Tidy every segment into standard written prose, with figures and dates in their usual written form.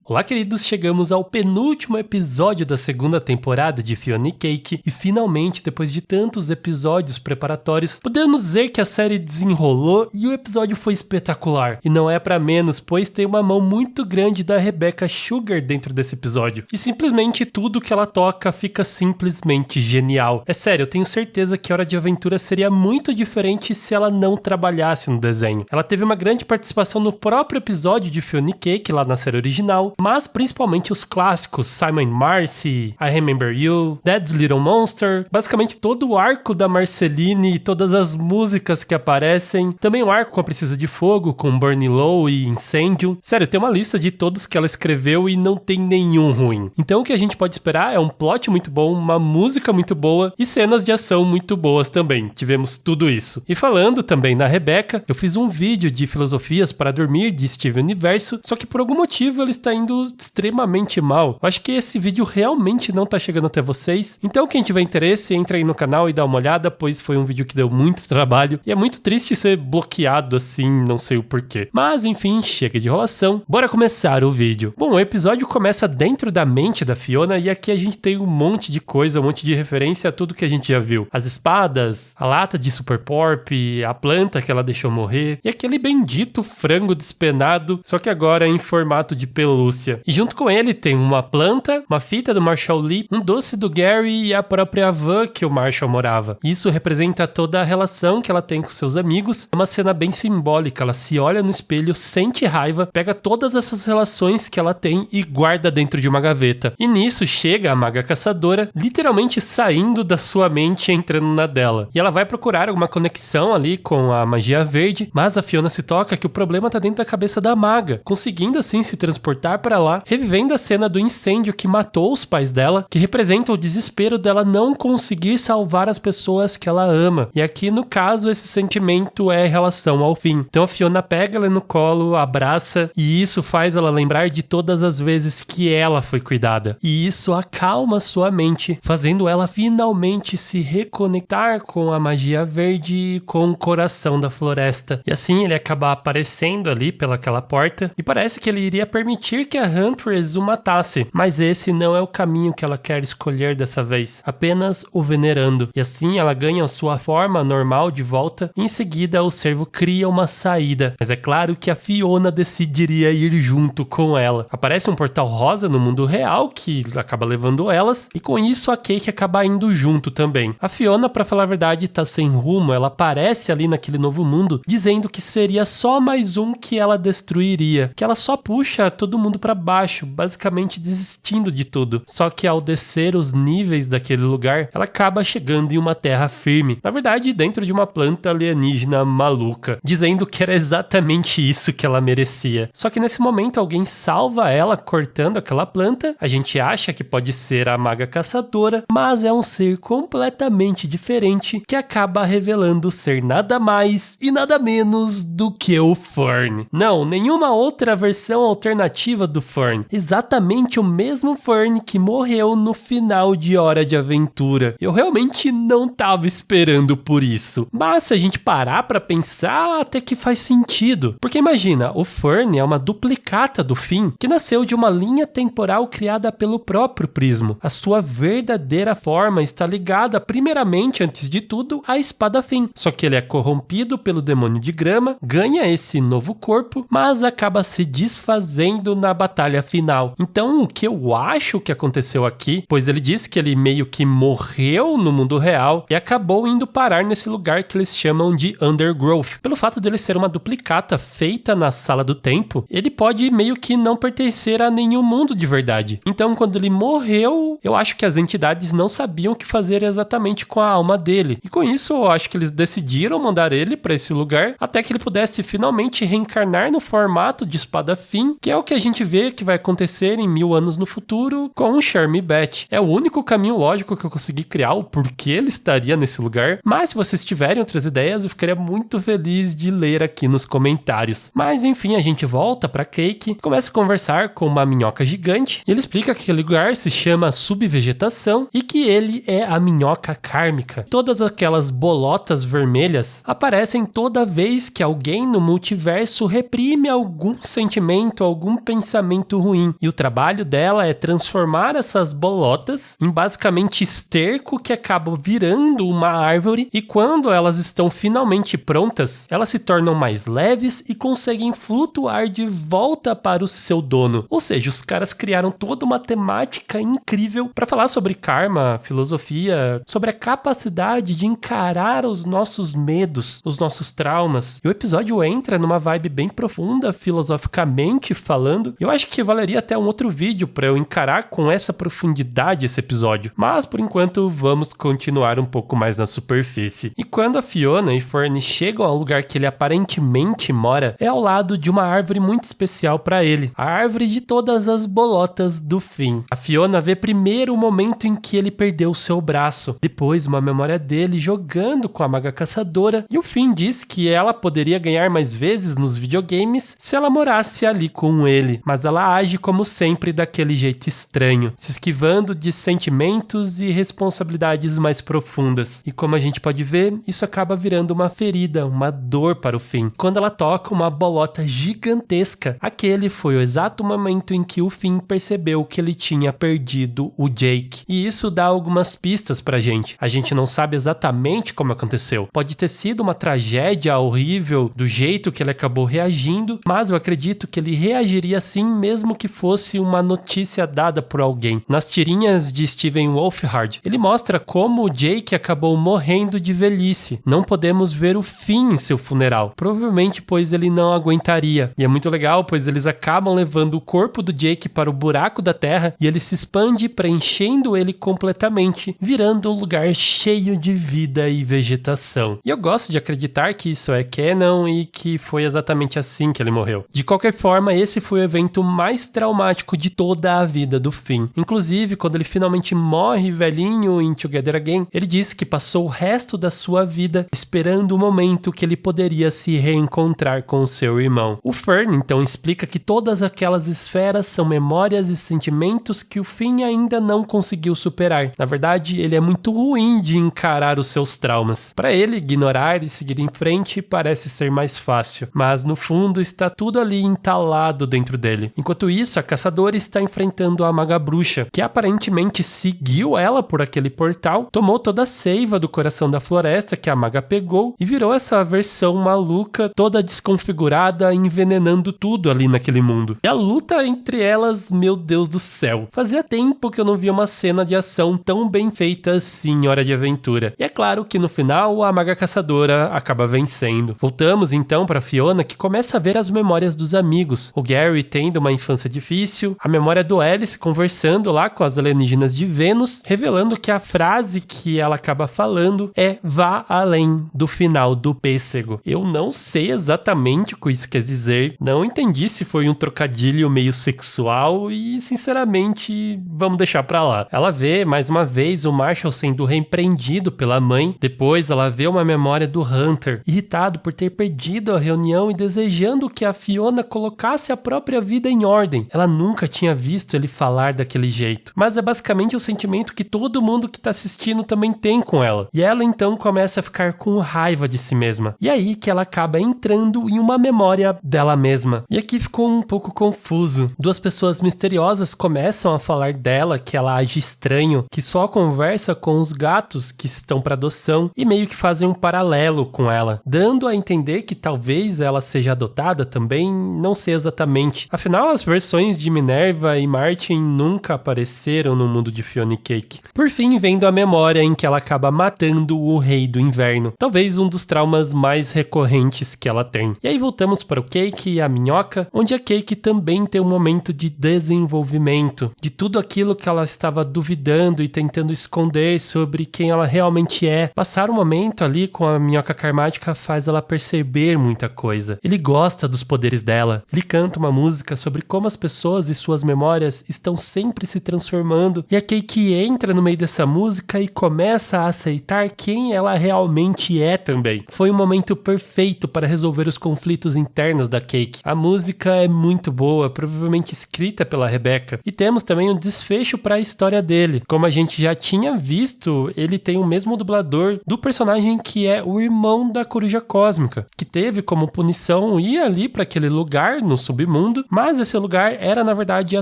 Olá, queridos, chegamos ao penúltimo episódio da segunda temporada de Fiona e Cake e finalmente, depois de tantos episódios preparatórios, podemos dizer que a série desenrolou e o episódio foi espetacular. E não é pra menos, pois tem uma mão muito grande da Rebecca Sugar dentro desse episódio. E simplesmente tudo que ela toca fica simplesmente genial. É sério, eu tenho certeza que Hora de Aventura seria muito diferente se ela não trabalhasse no desenho. Ela teve uma grande participação no próprio episódio de Fiona e Cake, lá na série original, mas principalmente os clássicos Simon and Marcy, I Remember You, Dad's Little Monster, basicamente todo o arco da Marceline e todas as músicas que aparecem, também o arco com a Princesa de Fogo, com Burning Low e Incêndio. Sério, tem uma lista de todos que ela escreveu e não tem nenhum ruim. Então o que a gente pode esperar é um plot muito bom, uma música muito boa e cenas de ação muito boas também. Tivemos tudo isso. E falando também na Rebecca, eu fiz um vídeo de filosofias para dormir de Steven Universo, só que por algum motivo ele está indo extremamente mal. Eu acho que esse vídeo realmente não tá chegando até vocês. Então quem tiver interesse, entra aí no canal e dá uma olhada, pois foi um vídeo que deu muito trabalho. E é muito triste ser bloqueado assim, não sei o porquê. Mas enfim, chega de enrolação. Bora começar o vídeo. Bom, o episódio começa dentro da mente da Fiona e aqui a gente tem um monte de coisa, um monte de referência a tudo que a gente já viu. As espadas, a lata de Super Porp, a planta que ela deixou morrer e aquele bendito frango despenado, só que agora em formato de pelúcia. E junto com ele tem uma planta, uma fita do Marshall Lee, um doce do Gary e a própria van que o Marshall morava. Isso representa toda a relação que ela tem com seus amigos. É uma cena bem simbólica, ela se olha no espelho, sente raiva, pega todas essas relações que ela tem e guarda dentro de uma gaveta. E nisso chega a maga caçadora, literalmente saindo da sua mente e entrando na dela. E ela vai procurar alguma conexão ali com a magia verde, mas a Fiona se toca que o problema tá dentro da cabeça da maga, conseguindo assim se transportar para lá, revivendo a cena do incêndio que matou os pais dela, que representa o desespero dela não conseguir salvar as pessoas que ela ama. E aqui, no caso, esse sentimento é em relação ao fim. Então a Fiona pega ela no colo, abraça, e isso faz ela lembrar de todas as vezes que ela foi cuidada. E isso acalma sua mente, fazendo ela finalmente se reconectar com a magia verde e com o coração da floresta. E assim ele acaba aparecendo ali pelaquela porta, e parece que ele iria permitir que a Huntress o matasse, mas esse não é o caminho que ela quer escolher dessa vez, apenas o venerando. E assim ela ganha a sua forma normal de volta, e em seguida o servo cria uma saída, mas é claro que a Fiona decidiria ir junto com ela. Aparece um portal rosa no mundo real que acaba levando elas, e com isso a Cake acaba indo junto também. A Fiona, pra falar a verdade, tá sem rumo, ela aparece ali naquele novo mundo, dizendo que seria só mais um que ela destruiria, que ela só puxa todo mundo pra baixo, basicamente desistindo de tudo. Só que ao descer os níveis daquele lugar, ela acaba chegando em uma terra firme, na verdade dentro de uma planta alienígena maluca, dizendo que era exatamente isso que ela merecia. Só que nesse momento alguém salva ela cortando aquela planta, a gente acha que pode ser a maga caçadora, mas é um ser completamente diferente que acaba revelando ser nada mais e nada menos do que o Fern. Não, nenhuma outra versão alternativa do Fern. Exatamente o mesmo Fern que morreu no final de Hora de Aventura. Eu realmente não tava esperando por isso. Mas se a gente parar pra pensar, até que faz sentido. Porque imagina, o Fern é uma duplicata do Finn, que nasceu de uma linha temporal criada pelo próprio Prismo. A sua verdadeira forma está ligada, primeiramente, antes de tudo, à espada Finn. Só que ele é corrompido pelo demônio de grama, ganha esse novo corpo, mas acaba se desfazendo na batalha final. Então, o que eu acho que aconteceu aqui, pois ele disse que ele meio que morreu no mundo real e acabou indo parar nesse lugar que eles chamam de Undergrowth. Pelo fato de ele ser uma duplicata feita na sala do tempo, ele pode meio que não pertencer a nenhum mundo de verdade. Então, quando ele morreu, eu acho que as entidades não sabiam o que fazer exatamente com a alma dele. E com isso, eu acho que eles decidiram mandar ele para esse lugar até que ele pudesse finalmente reencarnar no formato de espada Finn, que é o que a gente vê que vai acontecer em 1000 anos no futuro com o Charmy Beth. É o único caminho lógico que eu consegui criar o porquê ele estaria nesse lugar, mas se vocês tiverem outras ideias, eu ficaria muito feliz de ler aqui nos comentários. Mas enfim, a gente volta pra Cake, começa a conversar com uma minhoca gigante, e ele explica que aquele lugar se chama subvegetação e que ele é a minhoca kármica. Todas aquelas bolotas vermelhas aparecem toda vez que alguém no multiverso reprime algum sentimento, algum pensamento pensamento ruim. E o trabalho dela é transformar essas bolotas em basicamente esterco que acaba virando uma árvore, e quando elas estão finalmente prontas, elas se tornam mais leves e conseguem flutuar de volta para o seu dono. Ou seja, os caras criaram toda uma temática incrível para falar sobre karma, filosofia, sobre a capacidade de encarar os nossos medos, os nossos traumas. E o episódio entra numa vibe bem profunda, filosoficamente falando. Eu acho que valeria até um outro vídeo para eu encarar com essa profundidade esse episódio. Mas, por enquanto, vamos continuar um pouco mais na superfície. E quando a Fiona e Fernie chegam ao lugar que ele aparentemente mora, é ao lado de uma árvore muito especial para ele. A árvore de todas as bolotas do Finn. A Fiona vê primeiro o momento em que ele perdeu seu braço, depois uma memória dele jogando com a maga caçadora, e o Finn diz que ela poderia ganhar mais vezes nos videogames se ela morasse ali com ele, mas ela age como sempre daquele jeito estranho, se esquivando de sentimentos e responsabilidades mais profundas. E como a gente pode ver, isso acaba virando uma ferida, uma dor para o Finn. Quando ela toca uma bolota gigantesca, aquele foi o exato momento em que o Finn percebeu que ele tinha perdido o Jake. E isso dá algumas pistas pra gente. A gente não sabe exatamente como aconteceu. Pode ter sido uma tragédia horrível do jeito que ele acabou reagindo, mas eu acredito que ele reagiria assim mesmo que fosse uma notícia dada por alguém. Nas tirinhas de Steven Wolfhard, ele mostra como o Jake acabou morrendo de velhice. Não podemos ver o fim em seu funeral, provavelmente pois ele não aguentaria. E é muito legal, pois eles acabam levando o corpo do Jake para o buraco da terra e ele se expande, preenchendo ele completamente, virando um lugar cheio de vida e vegetação. E eu gosto de acreditar que isso é canon e que foi exatamente assim que ele morreu. De qualquer forma, esse foi o evento mais traumático de toda a vida do Finn. Inclusive, quando ele finalmente morre velhinho em Together Again, ele disse que passou o resto da sua vida esperando o momento que ele poderia se reencontrar com seu irmão. O Fern, então, explica que todas aquelas esferas são memórias e sentimentos que o Finn ainda não conseguiu superar. Na verdade, ele é muito ruim de encarar os seus traumas. Para ele, ignorar e seguir em frente parece ser mais fácil, mas no fundo está tudo ali entalado dentro dele. Enquanto isso, a caçadora está enfrentando a maga bruxa, que aparentemente seguiu ela por aquele portal, tomou toda a seiva do coração da floresta que a maga pegou e virou essa versão maluca, toda desconfigurada, envenenando tudo ali naquele mundo. E a luta entre elas, meu Deus do céu. Fazia tempo que eu não via uma cena de ação tão bem feita assim em Hora de Aventura. E é claro que no final a maga caçadora acaba vencendo. Voltamos então para Fiona, que começa a ver as memórias dos amigos. O Gary tendo uma infância difícil, a memória do Alice conversando lá com as alienígenas de Vênus, revelando que a frase que ela acaba falando é "vá além do final do pêssego". Eu não sei exatamente o que isso quer dizer, não entendi se foi um trocadilho meio sexual e, sinceramente, vamos deixar pra lá. Ela vê, mais uma vez, o Marshall sendo repreendido pela mãe, depois ela vê uma memória do Hunter, irritado por ter perdido a reunião e desejando que a Fiona colocasse a própria vida em ordem. Ela nunca tinha visto ele falar daquele jeito, mas é basicamente o sentimento que todo mundo que tá assistindo também tem com ela. E ela então começa a ficar com raiva de si mesma. E aí que ela acaba entrando em uma memória dela mesma. E aqui ficou um pouco confuso. Duas pessoas misteriosas começam a falar dela, que ela age estranho, que só conversa com os gatos que estão para adoção e meio que fazem um paralelo com ela, dando a entender que talvez ela seja adotada também, não sei exatamente. Afinal, as versões de Minerva e Martin nunca apareceram no mundo de Fiona e Cake. Por fim, vendo a memória em que ela acaba matando o Rei do Inverno. Talvez um dos traumas mais recorrentes que ela tem. E aí voltamos para o Cake e a Minhoca, onde a Cake também tem um momento de desenvolvimento, de tudo aquilo que ela estava duvidando e tentando esconder sobre quem ela realmente é. Passar um momento ali com a Minhoca Karmática faz ela perceber muita coisa. Ele gosta dos poderes dela. Ele canta uma música sobre como as pessoas e suas memórias estão sempre se transformando, e a Cake entra no meio dessa música e começa a aceitar quem ela realmente é também. Foi um momento perfeito para resolver os conflitos internos da Cake. A música é muito boa, provavelmente escrita pela Rebecca, e temos também um desfecho para a história dele. Como a gente já tinha visto, ele tem o mesmo dublador do personagem que é o irmão da Coruja Cósmica, que teve como punição ir ali para aquele lugar no submundo, mas Mas esse lugar era na verdade a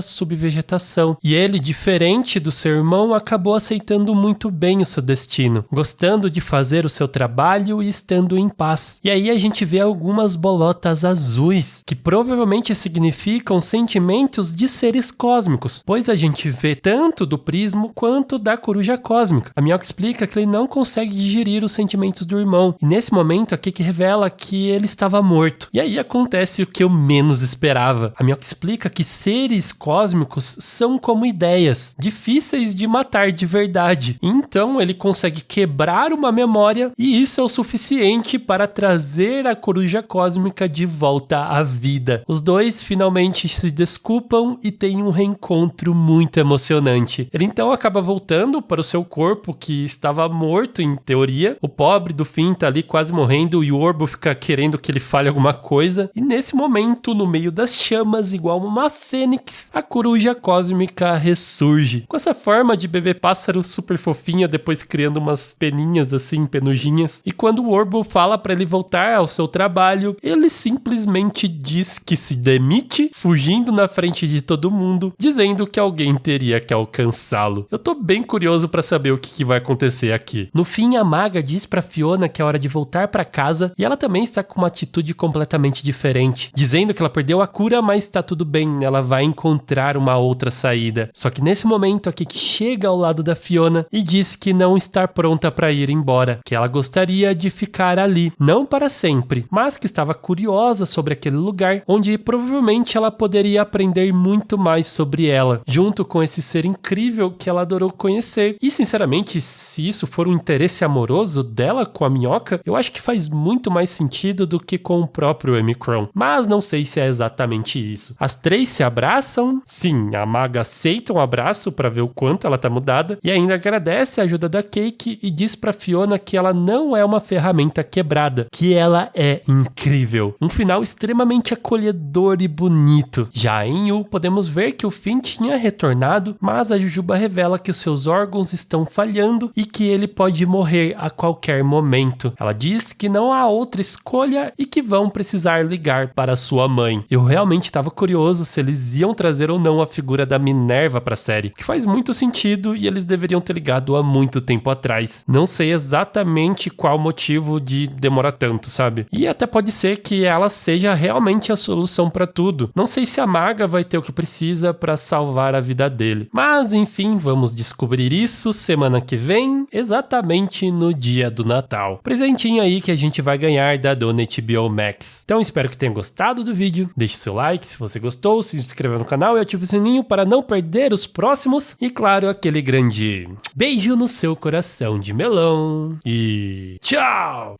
subvegetação, e ele, diferente do seu irmão, acabou aceitando muito bem o seu destino, gostando de fazer o seu trabalho e estando em paz. E aí a gente vê algumas bolotas azuis, que provavelmente significam sentimentos de seres cósmicos, pois a gente vê tanto do Prismo quanto da coruja cósmica. A Mihawk explica que ele não consegue digerir os sentimentos do irmão, e nesse momento a Cake revela que ele estava morto. E aí acontece o que eu menos esperava. A Mihawk explica que seres cósmicos são como ideias, difíceis de matar de verdade. Então ele consegue quebrar uma memória, e isso é o suficiente para trazer a coruja cósmica de volta à vida. Os dois finalmente se desculpam e têm um reencontro muito emocionante. Ele então acaba voltando para o seu corpo, que estava morto em teoria. O pobre do Finn tá ali quase morrendo e o Orbo fica querendo que ele fale alguma coisa. E nesse momento, no meio das chamas, igual uma fênix, a coruja cósmica ressurge. Com essa forma de bebê pássaro super fofinha, depois criando umas peninhas assim, penujinhas. E quando o Orbo fala para ele voltar ao seu trabalho, ele simplesmente diz que se demite, fugindo na frente de todo mundo, dizendo que alguém teria que alcançá-lo. Eu tô bem curioso para saber o que vai acontecer aqui. No fim, a maga diz pra Fiona que é hora de voltar para casa, e ela também está com uma atitude completamente diferente, dizendo que ela perdeu a cura, mas tá tudo bem, ela vai encontrar uma outra saída. Só que nesse momento, a Cake chega ao lado da Fiona e diz que não está pronta para ir embora, que ela gostaria de ficar ali, não para sempre, mas que estava curiosa sobre aquele lugar, onde provavelmente ela poderia aprender muito mais sobre ela, junto com esse ser incrível que ela adorou conhecer. E sinceramente, se isso for um interesse amoroso dela com a Minhoca, eu acho que faz muito mais sentido do que com o próprio Omicron. Mas não sei se é exatamente isso. As três se abraçam, sim, a maga aceita um abraço para ver o quanto ela tá mudada, e ainda agradece a ajuda da Cake e diz pra Fiona que ela não é uma ferramenta quebrada, que ela é incrível. Um final extremamente acolhedor e bonito. Já em Yu, podemos ver que o Finn tinha retornado, mas a Jujuba revela que os seus órgãos estão falhando e que ele pode morrer a qualquer momento. Ela diz que não há outra escolha e que vão precisar ligar para sua mãe. Eu realmente estava curioso se eles iam trazer ou não a figura da Minerva para a série, que faz muito sentido e eles deveriam ter ligado há muito tempo atrás. Não sei exatamente qual o motivo de demorar tanto, sabe? E até pode ser que ela seja realmente a solução para tudo. Não sei se a maga vai ter o que precisa para salvar a vida dele. Mas enfim, vamos descobrir isso semana que vem, exatamente no dia do Natal. Presentinho aí que a gente vai ganhar da dona HBO Max. Então espero que tenham gostado do vídeo. Deixe seu like se você gostou, se inscreva no canal e ative o sininho para não perder os próximos. E claro, aquele grande beijo no seu coração de melão. E tchau!